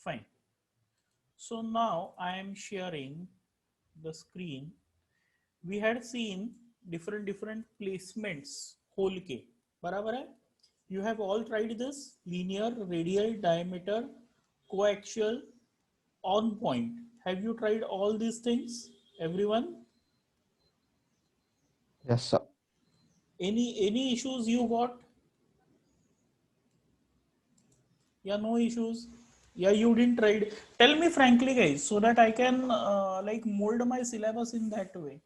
Fine. So now I am sharing the screen. We had seen different placements whole के बराबर है. You have all tried this: linear, radial, diameter, coaxial, on point. Have you tried all these things, everyone? Yes, sir. Any issues you got? Yeah, no issues. Yeah, you didn't try it. Tell me frankly, guys, so that I can like mold my syllabus in that way.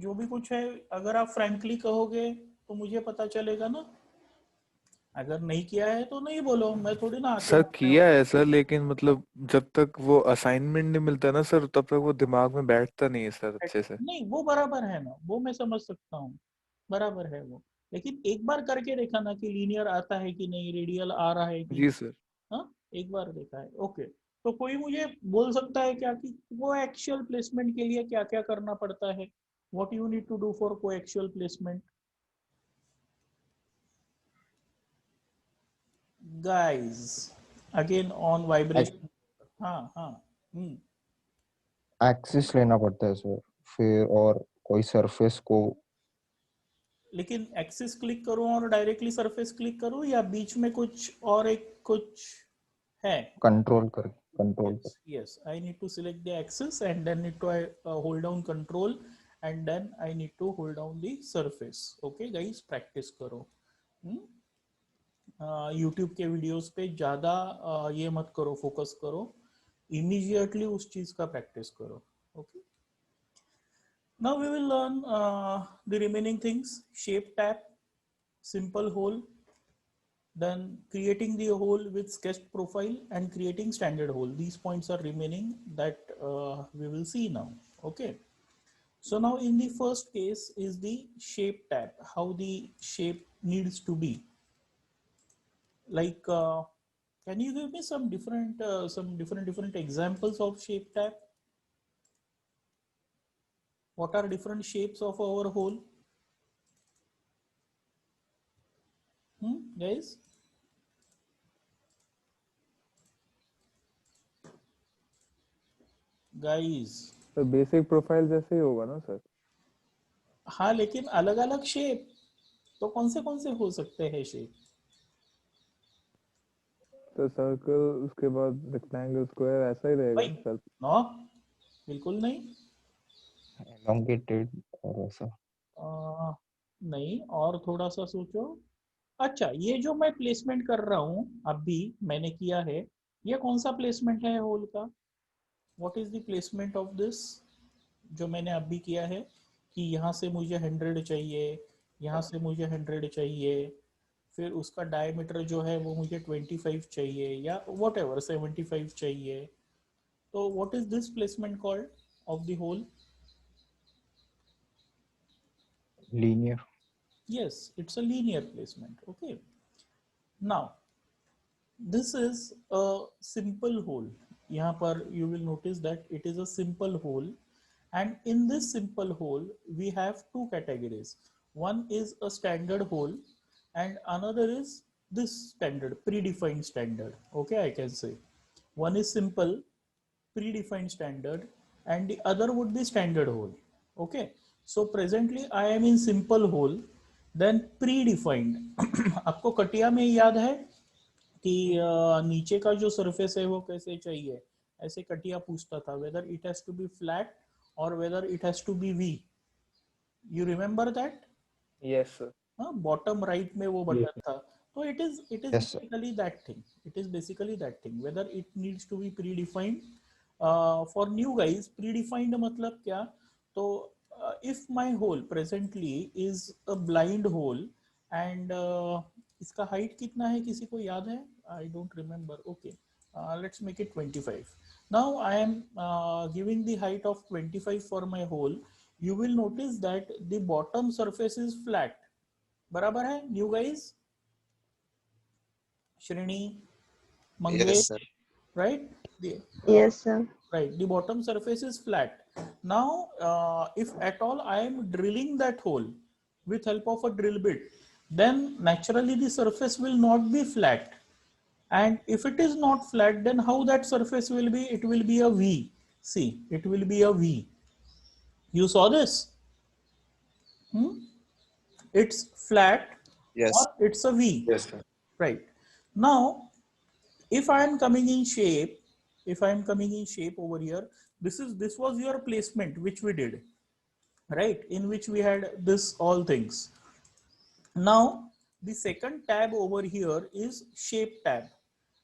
जो भी कुछ है, अगर आप frankly कहोगे तो मुझे पता चलेगा ना. अगर नहीं किया है तो नहीं बोलो, मैं थोड़ी ना आके सर बोलने किया वाला. है सर, लेकिन मतलब जब तक वो असाइनमेंट नहीं मिलता ना सर, तब तक वो दिमाग में बैठता नहीं है सर अच्छे से. नहीं, वो बराबर है ना, वो मैं समझ सकता हूँ, बराबर है वो. लेकिन एक बार करके देखा ना कि लीनियर आता है कि नहीं, रेडियल आ रहा है कि जी नहीं. सर. हाँ, एक बार देखा है. ओके. तो कोई मुझे बोल सकता है क्या कि वो एक्चुअल प्लेसमेंट के लिए क्या क्या करना पड़ता है? What you need to do for coaxial placement, guys? Again on vibration. हाँ हाँ. एक्सिस लेना पड़ता है सर, फिर और कोई सरफेस को. लेकिन एक्सिस क्लिक करूं और डायरेक्टली सरफेस क्लिक करूं, या बीच में कुछ और एक कुछ है? कंट्रोल कर. Yes, I need to select the axis and then need to hold down control, and then I need to hold down the surface. Okay guys, practice करो. YouTube के वीडियोस पे ज़्यादा ये मत करो, फोकस करो. इमीडिएटली उस चीज़ का प्रैक्टिस करो. Okay. Now we will learn the remaining things: shape tap, simple hole, then creating the hole with sketched profile, and creating standard hole. These points are remaining that we will see now. Okay. So now in the first case is the shape tap, how the shape needs to be. Like, can you give me some different examples of shape tap? What are different shapes of our hole? Guys? Guys. तो basic profile जैसे ही होगा ना sir. हाँ, लेकिन अलग अलग shape तो कौन से हो सकते हैं शेप? तो सर्कल, उसके बाद रेक्टेंगल, स्क्वायर, ऐसा ही रहेगा भाई ना सर. नो, बिल्कुल नहीं. elongated और ऐसा. नहीं, और थोड़ा सा सोचो. अच्छा, ये जो मैं प्लेसमेंट कर रहा हूँ अभी, मैंने किया है, ये कौन सा प्लेसमेंट है होल का? What is the placement of this जो मैंने अभी किया है? कि यहाँ से मुझे 100 चाहिए, यहाँ से मुझे 100 चाहिए, फिर उसका डायमीटर जो है वो मुझे 25 चाहिए, या वॉट एवर 75 चाहिए. तो what is this placement called of the hole? Linear. Yes, it's a linear placement. Okay. Now, this is a simple hole. यहाँ पर you will notice that it is a simple hole, and in this simple hole we have two categories. One is a standard hole, and another is this standard, predefined standard. Okay, I can say one is simple, predefined standard, and the other would be standard hole. Okay, so presently I am in simple hole, then predefined. आपको कटिया में याद है कि नीचे का जो surface है वो कैसे चाहिए? ऐसे कटिया पूछता था, whether it has to be flat और whether it has to be V. You remember that? Yes sir. Bottom right में वो बटन था. तो it is Yes, sir. basically that thing. It is basically that thing, whether it needs to be predefined. For new guys, predefined मतलब क्या? तो if my hole presently is a blind hole, and इसका height कितना है, किसी को याद है? I don't remember. Okay, let's make it 25. Now I am giving the height of 25 for my hole. You will notice that the bottom surface is flat. बराबर है new guys? श्रेणी, Yes, Mangesh, sir. right? Yes, sir. Right, the bottom surface is flat. Now if at all I am drilling that hole with help of a drill bit, then naturally the surface will not be flat. And if it is not flat, then how that surface will be? It will be a V. See, it will be a V. You saw this? It's flat Yes. or it's a V. Yes, sir. Right. Now, if I am coming in shape, if I am coming in shape over here, this was your placement which we did, right? In which we had this all things. Now, the second tab over here is shape tab.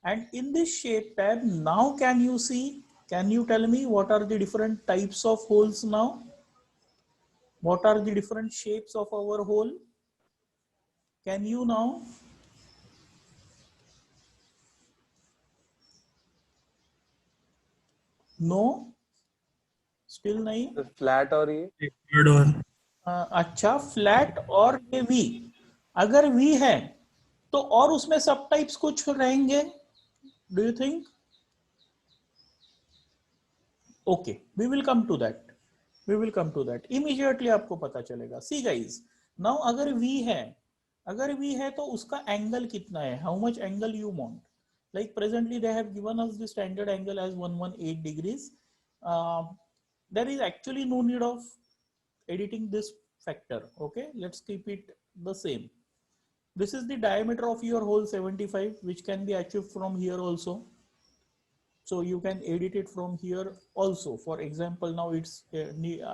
And in this shape tab, now can you tell me what are the different types of holes now? What are the different shapes of our hole? Can you now? No? Still नहीं? Flat और ये Third one. अच्छा, flat और ये we. अगर we है तो और उसमें सब टाइप्स कुछ रहेंगे? Do you think? Okay, we will come to that. We will come to that immediately. आपको पता चलेगा. सी गाइज, नाउ अगर वी है तो उसका एंगल कितना है? How much angle you want? Like presently they have given us the standard angle as 118 degrees. There is actually no need of editing this factor. Okay, let's keep it the same. This is the diameter of your hole 75, which can be achieved from here also. So you can edit it from here also. For example, now it's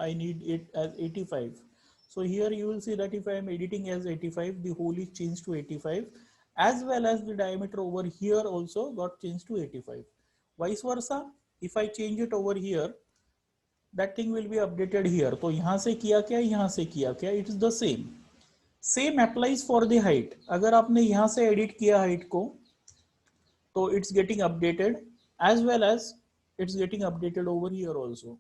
I need it as 85. So here you will see that if I am editing as 85, the hole is changed to 85, as well as the diameter over here also got changed to 85. Vice versa, if I change it over here, that thing will be updated here. तो यहाँ से किया क्या, यहाँ से किया क्या, it is the same. Same applies for the height. अगर आपने यहाँ से edit किया height को, तो it's getting updated, as well as it's getting updated over here also.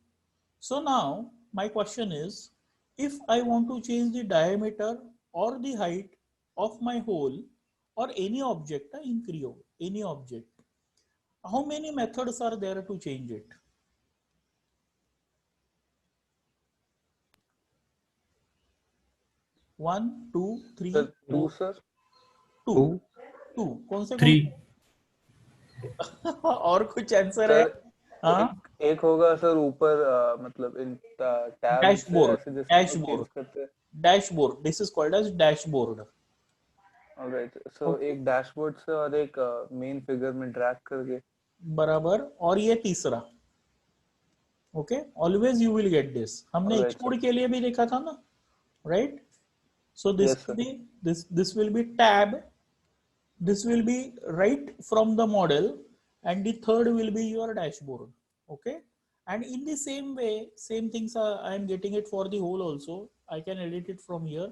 So now my question is, if I want to change the diameter or the height of my hole or any object in Creo, any object, how many methods are there to change it? One, two, three, sir two sir two, two. कौन से? Three. और कुछ answer है? हाँ, एक होगा sir ऊपर मतलब in tab dashboard. Dashboard. This is called as dashboard. Alright. So एक डैशबोर्ड से और एक मेन फिगर में ड्रैग करके. बराबर. और ये तीसरा. Okay, always you will get this. हमने एक्सपोर्ट के लिए भी देखा था ना, right? So this will be tab. This will be right from the model, and the third will be your dashboard. Okay, and in the same way, same things I am getting it for the whole also. I can edit it from here,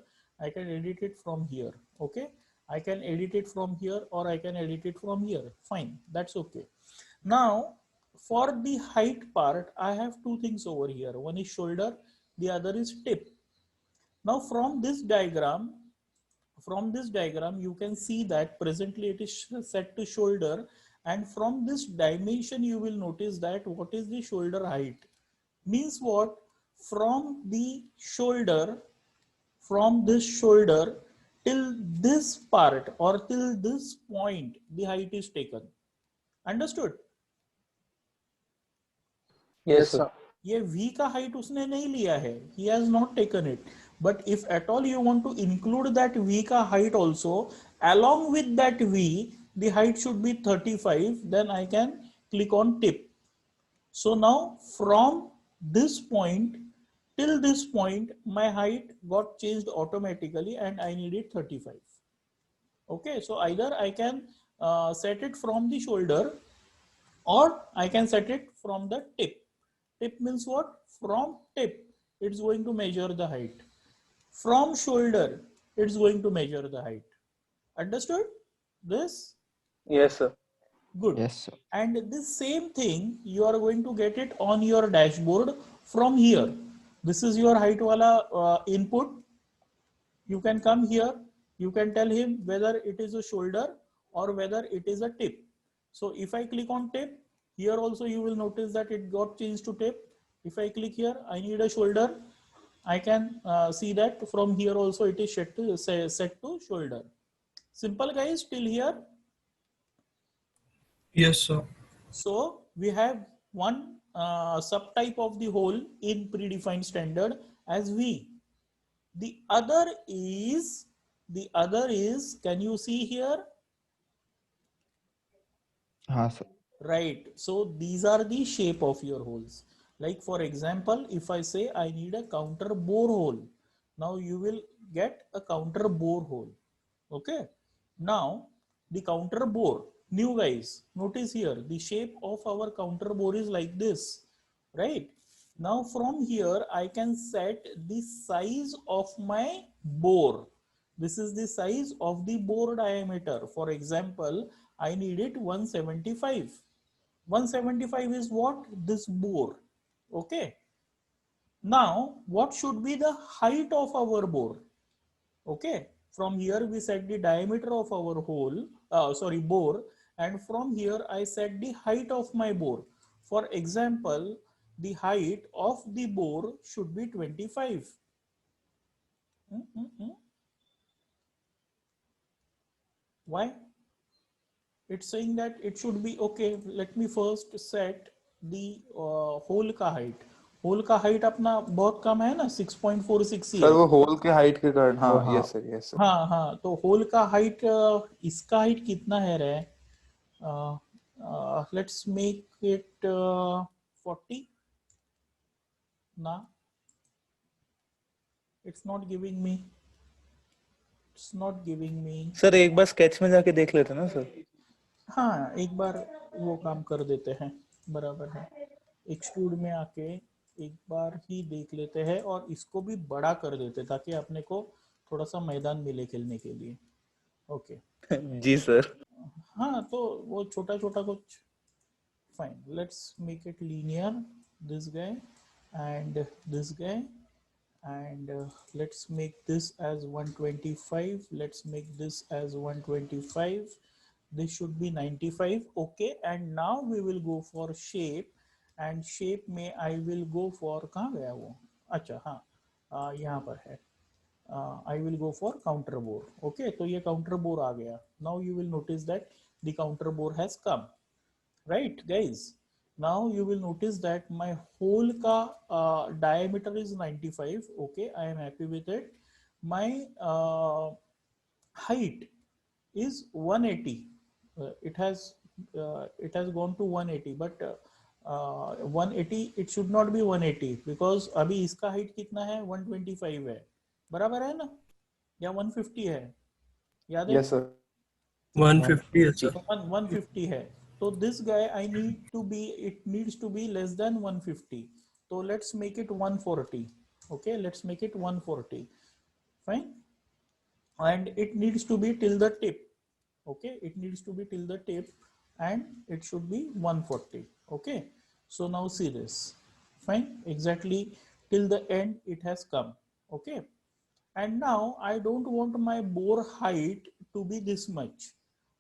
I can edit it from here. Okay, I can edit it from here, or I can edit it from here. Fine, that's okay. Now for the height part, I have two things over here. One is shoulder, the other is tip. Now from this diagram, you can see that presently it is set to shoulder, and from this dimension you will notice that what is the shoulder height. Means what? From this shoulder till this part or till this point, the height is taken. Understood? Yes sir. ये V का height उसने नहीं लिया है. He has not taken it. But if at all you want to include that V ka height also, along with that V, the height should be 35, then I can click on tip. So now from this point till this point, my height got changed automatically and I need it 35. Okay, so either I can set it from the shoulder or I can set it from the tip. Tip means what? From tip, it's going to measure the height. From shoulder, it's going to measure the height. Understood this? Yes sir. Good. Yes, sir. And this same thing, you are going to get it on your dashboard from here. This is your height wala input. You can come here. You can tell him whether it is a shoulder or whether it is a tip. So if I click on tip, here also you will notice that it got changed to tip. If I click here, I need a shoulder. I can see that from here also it is set to shoulder. Simple guys till here. Yes, sir. So we have one subtype of the hole in predefined standard as V. The other is, can you see here? हाँ sir. Right. So these are the shape of your holes. Like for example, if I say I need a counter bore hole, now you will get a counter bore hole. Okay. Now the counter bore, new guys, notice here the shape of our counter bore is like this, right? Now from here I can set the size of my bore. This is the size of the bore diameter. For example, I need it 175. 175 is what? This bore. Okay. Now, what should be the height of our bore? Okay. From here, we set the diameter of our hole, bore. And from here, I set the height of my bore. For example, the height of the bore should be 25. Why? It's saying that it should be okay. Let me first set the hole का height. Whole का height अपना बहुत कम है ना, 6.46 ही sir है. वो whole के height के कारण, वो हाँ हाँ. Yes sir yes sir. हाँ हाँ, तो होल का हाइट, इसका हाइट कितना है रे? लेट्स मेक इट 40 ना. It's not giving me. Sir एक बार स्केच में जाके देख लेते ना सर. हाँ, एक बार वो काम कर देते हैं, बराबर है. एक्सट्रूड में आके एक बार ही देख लेते हैं और इसको भी बड़ा कर देते ताकि अपने को थोड़ा सा मैदान मिले खेलने के लिए. ओके. जी सर. हाँ, तो वो छोटा छोटा कुछ. Fine, let's make it linear. This guy and this guy, and let's make this as 125. Let's make this as 125. This should be 95. Okay, and now we will go for shape, and shape में I will go for, कहाँ गया वो? अच्छा हाँ, यहाँ पर है. I will go for counter bore. Okay, तो ये counter bore आ गया. Now you will notice that the counter bore has come. Right guys, now you will notice that my hole ka diameter is 95. Okay, I am happy with it. My height is 180. It has gone to 180, but 180, it should not be 180 because अभी इसका height कितना है? 125 है, बराबर है ना, या 150 है? याद है? Yes sir. 150 है सर. 150 है. So this guy I need to be, it needs to be less than 150. So let's make it 140. Okay, let's make it 140. Fine. And it needs to be till the tip. Okay, it needs to be till the tip and it should be 140. Okay, so now see this. Fine, exactly till the end it has come. Okay, and now I don't want my bore height to be this much.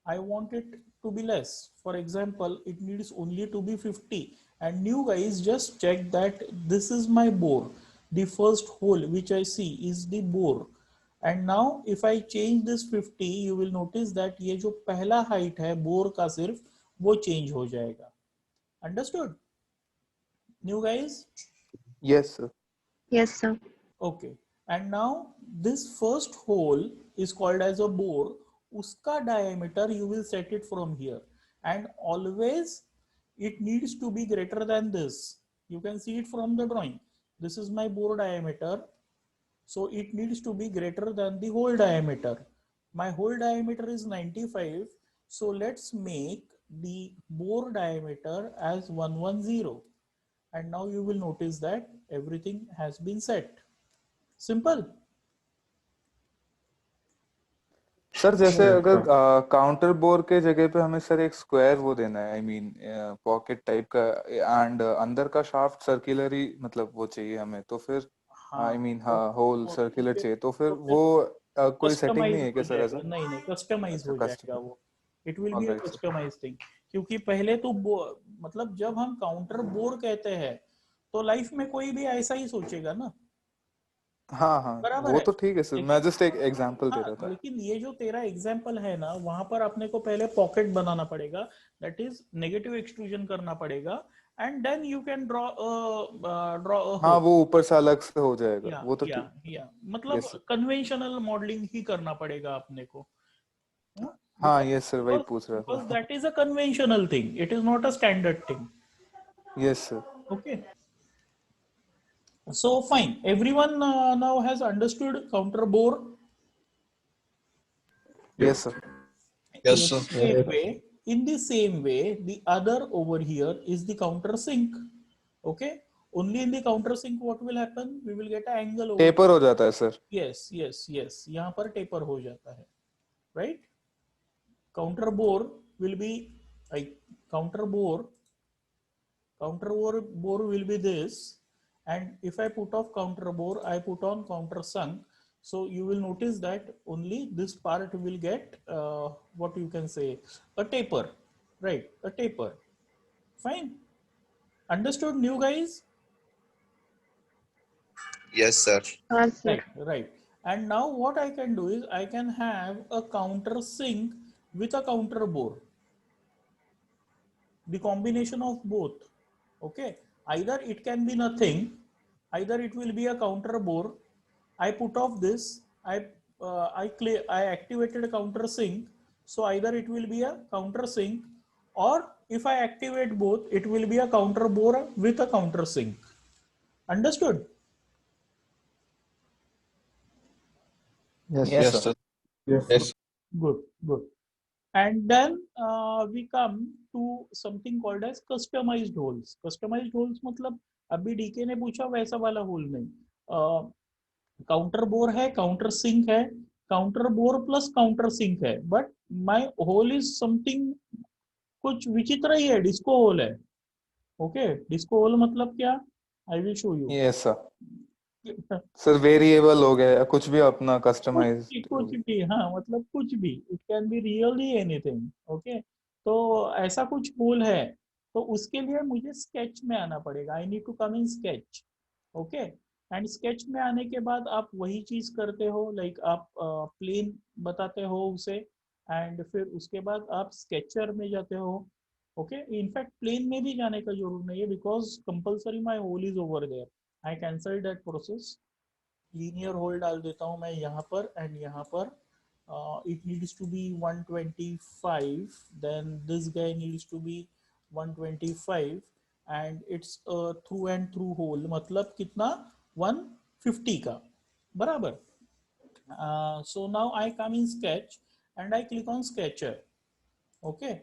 I want it to be less. For example, it needs only to be 50. And new guys, just check that this is my bore. The first hole which I see is the bore. And now if I change this 50, you will notice that ये जो पहला height है bore का सिर्फ, वो change हो जाएगा. Understood? New guys? Yes sir. Yes, sir. Okay, and now this first hole is called as a bore. Uska diameter you will set it from here, and always it needs to be greater than this. You can see it from the drawing. This is my bore diameter, so it needs to be greater than the hole diameter. My hole diameter is 95, so let's make the bore diameter as 110. And now you will notice that everything has been set. Simple. Sir जैसे अगर counter bore के जगह पे हमें sir एक square वो देना है, आई मीन पॉकेट टाइप का, एंड अंदर का शाफ्ट सर्कुलर ही मतलब वो चाहिए हमें, तो फिर आई मीन हाँ होल सर्कुलर चाहिए, तो फिर वो कोई सेटिंग नहीं है क्या सर ऐसा? नहीं, कस्टमाइज हो जाएगा वो. It will be a Alright, sir. Customise thing. क्योंकि पहले तो मतलब जब हम काउंटर बोर कहते हैं तो लाइफ में कोई भी ऐसा ही सोचेगा ना. हाँ हाँ बराबर वो है। तो ठीक है सर, मैं जस्ट एक एग्जांपल दे रहा हाँ, था। लेकिन ये जो तेरा एग्जाम्पल है ना, वहां पर अपने को पहले पॉकेट बनाना पड़ेगा, दैट इज नेगेटिव एक्सट्रूजन करना पड़ेगा, and then you can draw a हाँ होल। वो ऊपर से अलग से हो जाएगा, या वो तो या ठीक। या मतलब यस सर। कन्वेंशनल मॉडलिंग ही करना पड़ेगा अपने को, हाँ बिकॉज यस सर, वही पूछ रहा बिकॉज था। That is a conventional thing, it is not a standard thing. Yes sir. Okay, so fine, everyone now has understood counter bore. Yes sir. In Yes, the sir. same way, in the same way, the other over here is the countersink. Okay, only in the countersink what will happen? We will get an angle over. Taper हो जाता है sir. Yes, yes, yes. यहाँ पर taper हो जाता है, right? Counter bore will be like counter bore. Counter bore will be this, and if I put off counter bore, I put on counter sunk. So you will notice that only this part will get what you can say, a taper, right? A taper. Fine. Understood, new guys? Yes, sir. Right, right. And now what I can do is I can have a counter sink with a counter bore. The combination of both. Okay, either it can be nothing, either it will be a counter bore. I put off this, I activated a counter sink, so either it will be a counter sink, or if I activate both, it will be a counter bore with a counter sink. Understood? Yes, yes sir. Sir. Yes. Good, good. And then we come to something called as customized holes. Customized holes मतलब अभी DK ने पूछा वैसा वाला hole नहीं, counter bore है, counter sink है, counter bore plus counter sink है, but my hole is something कुछ विचित्र ही है, डिस्को होल है। ओके, डिस्को होल मतलब क्या, I will show you. Yes sir. Sir variable हो गया या कुछ भी अपना कस्टमाइज्ड हो कुछ गया। भी, हाँ मतलब कुछ भी, it can be really anything. Okay, तो ऐसा कुछ होल है, तो उसके लिए मुझे स्केच में आना पड़ेगा, I need to come in sketch. Okay, and sketch में आने के बाद आप वही चीज करते हो, लाइक आप प्लेन बताते हो उसे, एंड फिर उसके बाद आप स्केचर में जाते हो। ओके, इनफैक्ट प्लेन में भी जाने का जरूर नहीं है, because compulsory my hole is over there, I cancel that process. Linear hole डाल देता हूँ मैं यहाँ पर, एंड यहाँ पर it needs to be 125, then this guy needs to be 125, and it's a through and through hole, मतलब कितना, 150 का, बराबर। So now I come in sketch and I click on sketcher. Okay,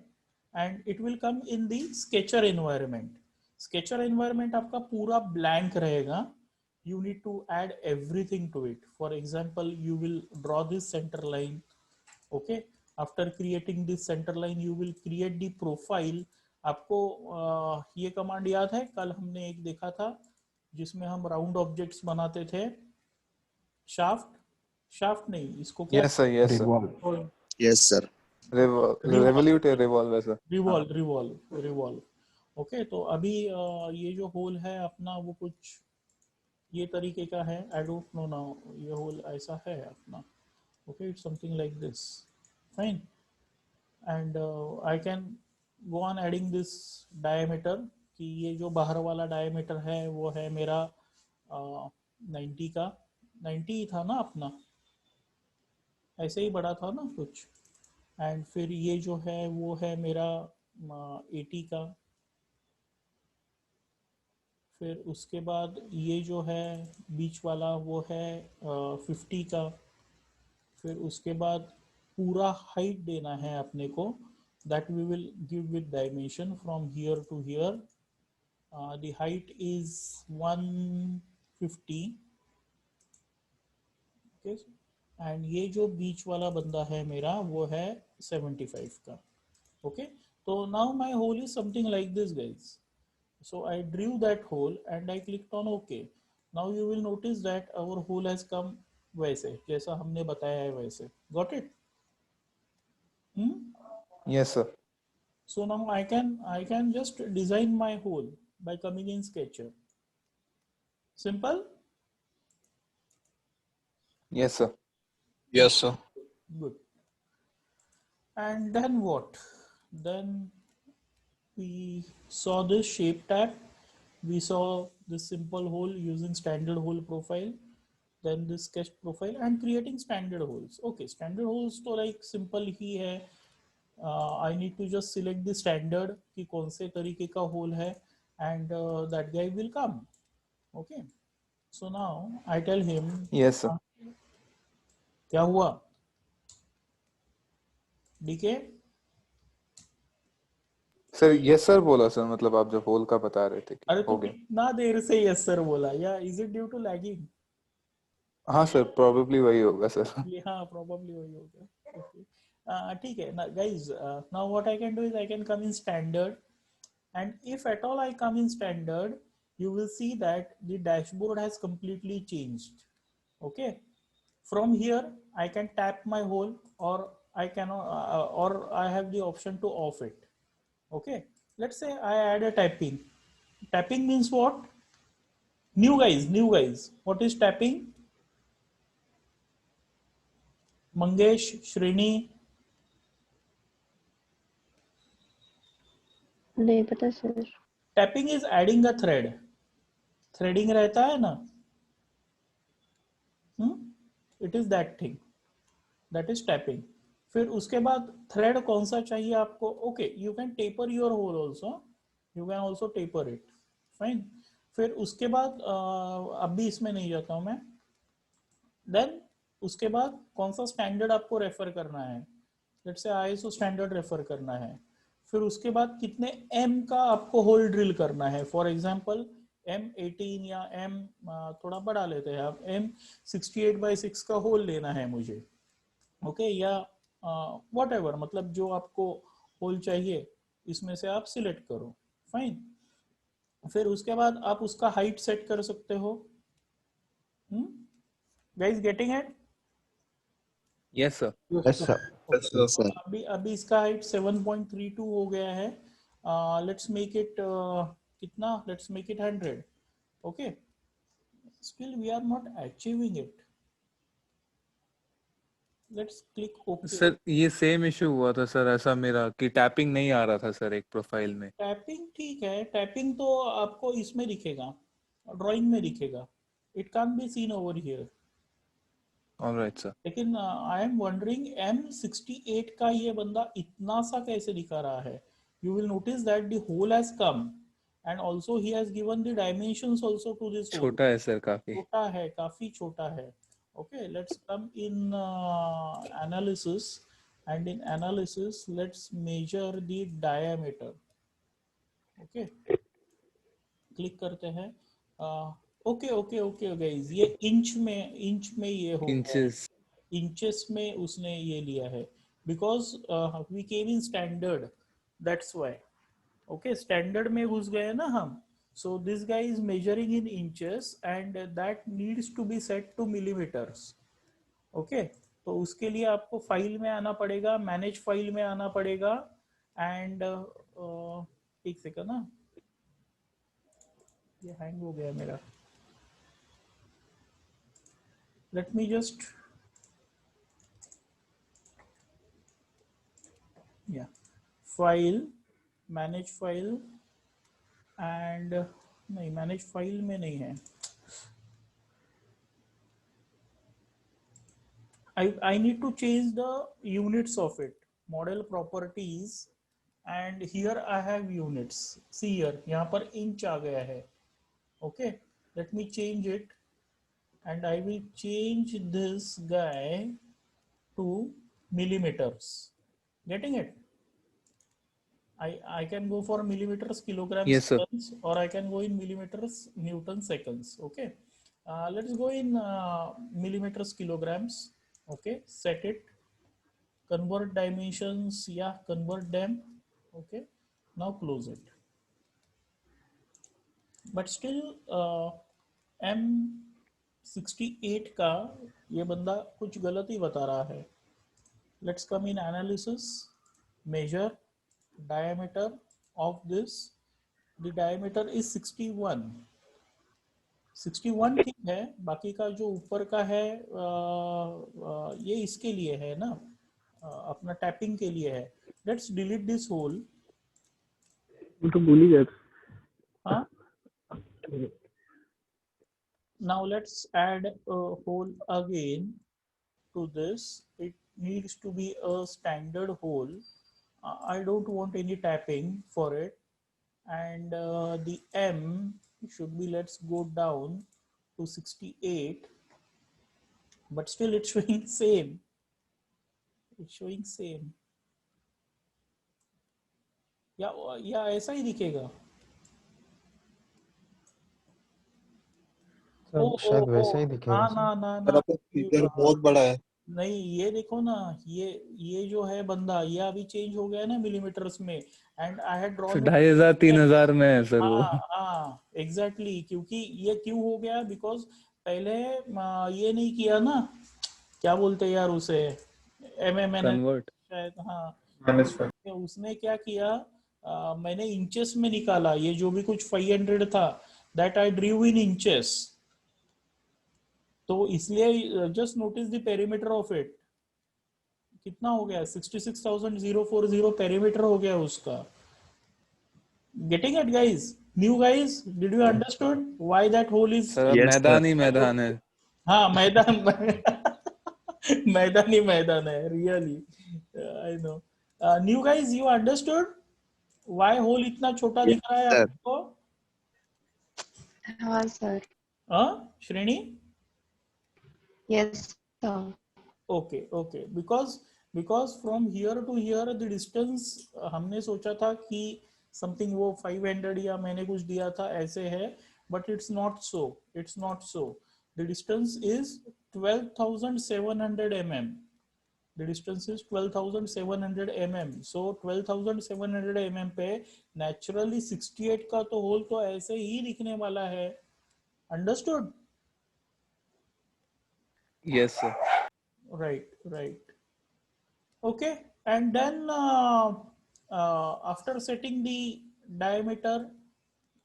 and it will come in the sketcher environment. Sketcher environment आपका पूरा blank रहेगा, you need to add everything to it. For example, you will draw this center line. Okay, after creating this center line you will create the profile. आपको ये command याद है, कल हमने एक देखा था जिसमें हम राउंड ऑब्जेक्ट्स बनाते थे, शाफ्ट, शाफ्ट नहीं, इसको क्या, yes sir. Yes sir. Revolve. Yes, sir. Revolute या रिवॉल्व ऐसा। Revolve revolve revolve. ओके, तो अभी ये जो होल है अपना वो कुछ ये तरीके का है, आई डोंट नो नाउ, ये होल ऐसा है अपना। Okay, it's something like this, fine, and I can go on adding this diameter, कि ये जो बाहर वाला डायमीटर है वो है मेरा 90 का, 90 ही था ना अपना, ऐसे ही बड़ा था ना कुछ, एंड फिर ये जो है वो है मेरा 80 का, फिर उसके बाद ये जो है बीच वाला वो है 50 का, फिर उसके बाद पूरा हाइट देना है अपने को, that we will give with dimension from here to here, the height is 150। Okay, एंड ये जो बीच वाला बंदा है मेरा वो है 75 का। ओके, तो now my hole is something like this guys. So I drew that hole and I clicked on OK. Now you will notice that our hole has come वैसे जैसा हमने बताया है वैसे। Got it? Yes sir. So now I can just design my hole by coming in Sketcher. Simple. Yes, sir. Yes, sir. Good. And then what? Then we saw this shape tab. We saw this simple hole using standard hole profile. Then this sketch profile and creating standard holes. Okay, standard holes तो like simple ही है. I need to just select the standard कि कौन से तरीके का hole है and that guy will come. Okay. So now I tell him Yes, sir. क्या हुआ? डीके सर यस सर बोला सर, मतलब आप जब होल का बता रहे थे कि अरे हो तो गया. कितना देर से यस सर बोला या is it due to lagging? हाँ सर, प्रोबेबली वही होगा सर. ये हाँ प्रोबेबली वही होगा. ओके ठीक है ना guys. Now what I can do is I can come in standard and if at all I come in standard you will see that the dashboard has completely changed. Okay, from here I can tap my hole or I cannot or I have the option to off it. Okay, let's say I add a tapping. Tapping means what? New guys, what is tapping? Mangesh, Shrini? नहीं पता sir. Tapping is adding a thread. Threading रहता है ना. It is that thing. That is tapping. फिर उसके बाद thread कौन सा चाहिए आपको? Okay, you can taper your hole also. You can also taper it. Fine. फिर उसके बाद अभी इसमें नहीं जाता हूं मैं. देन उसके बाद कौन सा स्टैंडर्ड आपको रेफर करना है? Let's say ISO standard refer करना है. फिर उसके बाद कितने एम का आपको होल ड्रिल करना है? फॉर एग्जांपल M18 या M थोड़ा बढ़ा लेते हैं आप, M68/6 का होल लेना है मुझे. ओके, या वॉट एवर, मतलब जो आपको होल चाहिए इसमें से आप सिलेक्ट करो. फाइन. फिर उसके बाद आप उसका हाइट सेट कर सकते हो. Guys getting it? Yes sir. Yes, sir. Yes, sir. अभी अभी इसका हाइट 7.32 हो गया है. लेट्स मेक इट कितना? Let's make it 100. Okay, still we are not achieving it. Let's click okay. Sir ये सेम इशू हुआ था सर ऐसा मेरा कि टैपिंग नहीं आ रहा था सर एक प्रोफाइल में. टैपिंग ठीक है. टैपिंग तो आपको इसमें दिखेगा, ड्राइंग में दिखेगा. It can be seen over here. Alright sir. लेकिन आई एम वंडरिंग M68 का ये बंदा इतना सा कैसे दिखा रहा है? You will notice that the hole has come and also he has given the dimensions also to this hole. छोटा है सर काफी. छोटा है, काफी छोटा है. Okay, let's come in analysis, and in analysis let's measure the diameter. Okay, click करते हैं. ओके ओके ओके गाइस, ये इंच में ये हो गया. इंचेस. इंचेस में उसने ये लिया है because we came in standard, that's why. Okay, standard में घुस गए ना हम. So this guy is measuring in inches and that needs to be set to millimeters. Okay, तो उसके लिए आपको फाइल में आना पड़ेगा, मैनेज फाइल में आना पड़ेगा. एंड एक सेकंड ना, ये हैंग हो गया मेरा. लेट मी जस्ट या फाइल, मैनेज फाइल एंड नहीं, मैनेज फाइल में नहीं है. I need to change the units of it, model properties, and here I have units. See here, यहाँ पर इंच आ गया है. Okay, let me change it and I will change this guy to millimeters. Getting it? I can go for millimeters, kilograms, Yes, sir. seconds, or I can go in millimeters, Newton, seconds. Okay, let's go in millimeters, kilograms. Okay, set it, convert dimensions, yeah, convert them. Okay, now close it. But still M68 का ये बंदा कुछ गलत ही बता रहा है. Let's come in analysis, measure diameter of this. The diameter is 61. 61 ठीक है, बाकी का जो ऊपर का है ये इसके लिए है ना, अपना टैपिंग के लिए है. Let's delete this hole. तो भूल ही गया था. हाँ, now let's add a hole again to this. It needs to be a standard hole. I don't want any tapping for it, and the M should be, let's go down to 68, but still it's showing same. It's showing same. या ऐसा ही दिखेगा. Sir शायद वैसा ही दिखेगा हाँ sir. ना ना sir ना, आपका फिगर बहुत बड़ा है. नहीं ये देखो ना, ये जो है बंदा, ये अभी चेंज हो गया है ना मिलीमीटर्स में, एंड आई हैड ड्रॉन 2500 3000 में है सर वो. हाँ एग्जैक्टली, क्योंकि ये क्यों हो गया, बिकॉज पहले ये नहीं किया ना, क्या बोलते हैं यार उसे, MMN कन्वर्ट. शायद. हाँ, उसने क्या किया, मैंने इंचेस में निकाला, ये जो भी कुछ 500 था, दैट आई ड्रीव इन इंचेस. तो इसलिए just notice the perimeter of it, कितना हो गया, 66,040 पेरीमीटर हो गया उसका. Getting it guys? New guys, did you understood why that hole is? Sir मैदान ही मैदान है. हाँ मैदान मैदान ही मैदान है, really. I know. New guys, you understood why hole इतना छोटा दिख रहा है sir. आपको? हाँ सर. श्रेणी? Yes sir. Okay, because from here to here the distance, हमने सोचा था कि something वो 500 या मैंने कुछ दिया था ऐसे है, but it's not so. The distance is 12,700 mm. The distance is 12,700 mm. So 12,700 mm पे naturally 68 का तो होल तो ऐसे ही दिखने वाला है. Understood? Yes sir. Right. Okay, and then after setting the diameter,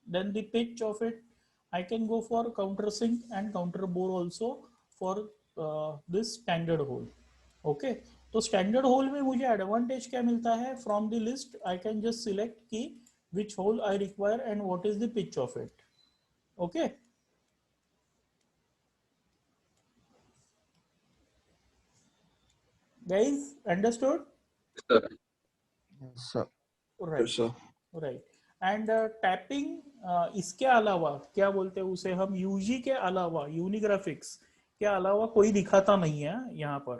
then the pitch of it, I can go for countersink and counter bore also for this standard hole. Okay, तो standard hole में मुझे advantage क्या मिलता है? From the list I can just select कि which hole I require and what is the pitch of it. Okay. Guys, understood? Sir. Sir Right. Yes, sir. Right. And tapping इसके अलावा क्या बोलते हैं उसे हम, यूजी के अलावा, यूनिग्राफिक्स के अलावा कोई दिखाता नहीं है यहाँ पर.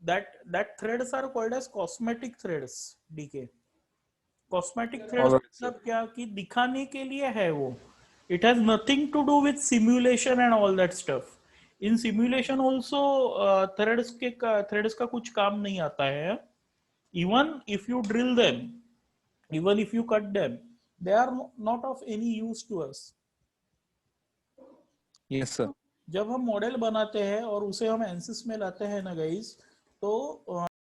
That threads are called as cosmetic threads. डीके कॉस्मेटिक थ्रेड्स मतलब क्या, कि दिखाने के लिए है वो. It has nothing to do with simulation and all that stuff. In simulation also threads का कुछ काम नहीं आता है. Even if you drill them, even if you cut them, they are not of any use to us. Yes sir. जब हम model बनाते हैं और उसे हम एनसिस में लाते हैं ना गाइस, तो